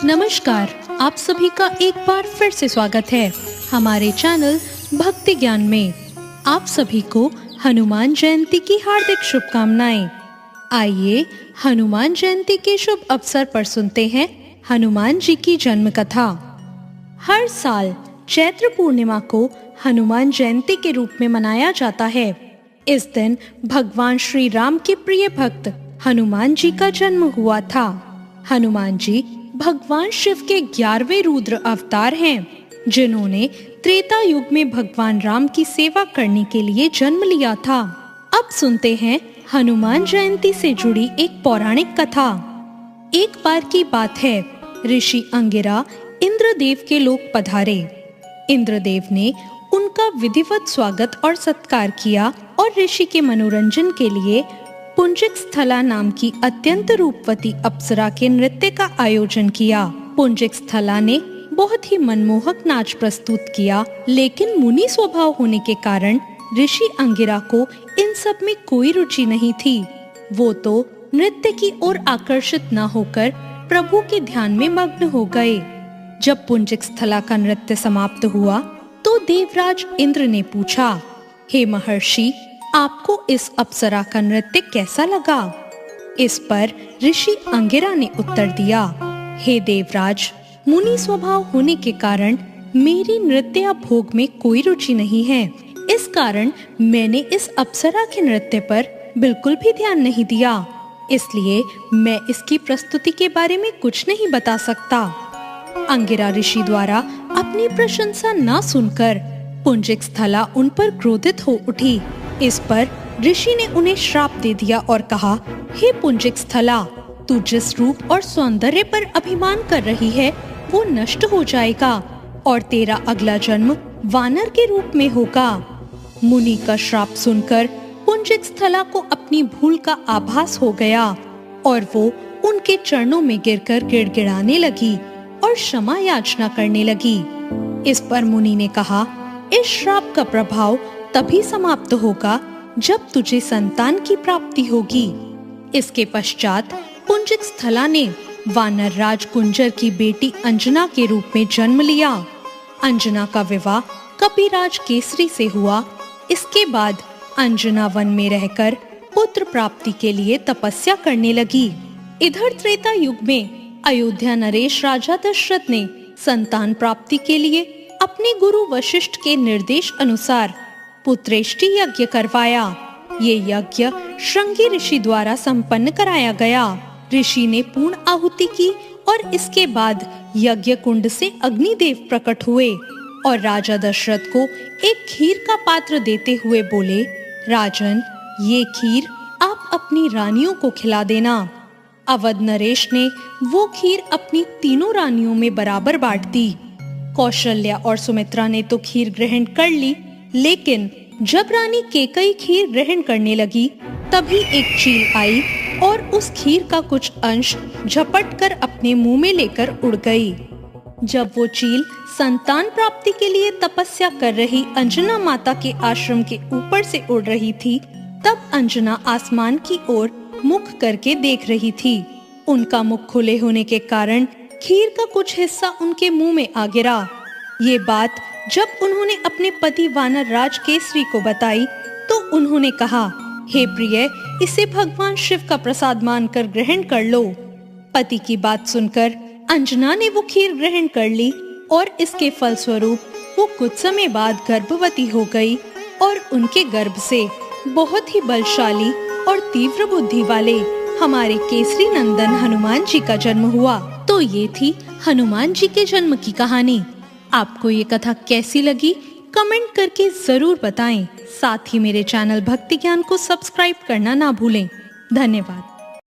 नमस्कार, आप सभी का एक बार फिर से स्वागत है हमारे चैनल भक्ति ज्ञान में। आप सभी को हनुमान जयंती की हार्दिक शुभकामनाएं। आइए हनुमान जयंती के शुभ अवसर पर सुनते हैं हनुमान जी की जन्म कथा। हर साल चैत्र पूर्णिमा को हनुमान जयंती के रूप में मनाया जाता है। इस दिन भगवान श्री राम के प्रिय भक्त हनुमान जी का जन्म हुआ था। हनुमान जी भगवान शिव के 11वें रुद्र अवतार हैं, जिन्होंने त्रेता युग में भगवान राम की सेवा करने के लिए जन्म लिया था। अब सुनते हैं हनुमान जयंती से जुड़ी एक पौराणिक कथा। एक बार की बात है, ऋषि अंगिरा इंद्रदेव के लोक पधारे। इंद्रदेव ने उनका विधिवत स्वागत और सत्कार किया और ऋषि के मनोरंजन के लिए पुंजिक स्थला नाम की अत्यंत रूपवती अप्सरा के नृत्य का आयोजन किया। पुंजिक स्थला ने बहुत ही मनमोहक नाच प्रस्तुत किया, लेकिन मुनि स्वभाव होने के कारण ऋषि अंगिरा को इन सब में कोई रुचि नहीं थी। वो तो नृत्य की ओर आकर्षित न होकर प्रभु के ध्यान में मग्न हो गए। जब पुंजिक स्थला का नृत्य समाप्त हुआ तो देवराज इंद्र ने पूछा, हे महर्षि, आपको इस अप्सरा का नृत्य कैसा लगा? इस पर ऋषि अंगिरा ने उत्तर दिया, हे देवराज, मुनि स्वभाव होने के कारण मेरी नृत्य भोग में कोई रुचि नहीं है। इस कारण मैंने इस अप्सरा के नृत्य पर बिल्कुल भी ध्यान नहीं दिया, इसलिए मैं इसकी प्रस्तुति के बारे में कुछ नहीं बता सकता। अंगिरा ऋषि द्वारा अपनी प्रशंसा न सुनकर पुंजिक स्थला उन पर क्रोधित हो उठी। इस पर ऋषि ने उन्हें श्राप दे दिया और कहा, हे पुंजिक स्थला, तू जिस रूप और सौंदर्य पर अभिमान कर रही है वो नष्ट हो जाएगा और तेरा अगला जन्म वानर के रूप में होगा। मुनि का श्राप सुनकर पुंजिक स्थला को अपनी भूल का आभास हो गया और वो उनके चरणों में गिरकर गिड़गिड़ाने लगी और क्षमा याचना करने लगी। इस पर मुनि ने कहा, इस श्राप का प्रभाव तभी समाप्त होगा जब तुझे संतान की प्राप्ति होगी। इसके पश्चात पुंजिक स्थला ने वानर राज कुंजर की बेटी अंजना के रूप में जन्म लिया। अंजना का विवाह कपिराज केसरी से हुआ। इसके बाद अंजना वन में रहकर पुत्र प्राप्ति के लिए तपस्या करने लगी। इधर त्रेता युग में अयोध्या नरेश राजा दशरथ ने संतान प्राप्ति के लिए अपने गुरु वशिष्ठ के निर्देश अनुसार पुत्रेष्टि यज्ञ करवाया। ये यज्ञ श्रृंगी ऋषि द्वारा संपन्न कराया गया। ऋषि ने पूर्ण आहुति की और इसके बाद यज्ञ कुंड से अग्निदेव प्रकट हुए और राजा दशरथ को एक खीर का पात्र देते हुए बोले, राजन, ये खीर आप अपनी रानियों को खिला देना। अवध नरेश ने वो खीर अपनी तीनों रानियों में बराबर बांट दी। कौशल्या और सुमित्रा ने तो खीर ग्रहण कर ली, लेकिन जब रानी केकई खीर ग्रहण करने लगी तभी एक चील आई और उस खीर का कुछ अंश झपट कर अपने मुंह में लेकर उड़ गई। जब वो चील संतान प्राप्ति के लिए तपस्या कर रही अंजना माता के आश्रम के ऊपर से उड़ रही थी, तब अंजना आसमान की ओर मुख करके देख रही थी। उनका मुख खुले होने के कारण खीर का कुछ हिस्सा उनके मुंह में आ गिरा। ये बात जब उन्होंने अपने पति वानर राज केसरी को बताई तो उन्होंने कहा, हे प्रिय, इसे भगवान शिव का प्रसाद मानकर ग्रहण कर लो। पति की बात सुनकर अंजना ने वो खीर ग्रहण कर ली और इसके फलस्वरूप वो कुछ समय बाद गर्भवती हो गई और उनके गर्भ से बहुत ही बलशाली और तीव्र बुद्धि वाले हमारे केसरी नंदन हनुमान जी का जन्म हुआ। तो ये थी हनुमान जी के जन्म की कहानी। आपको ये कथा कैसी लगी कमेंट करके जरूर बताएं। साथ ही मेरे चैनल भक्ति ज्ञान को सब्सक्राइब करना ना भूलें। धन्यवाद।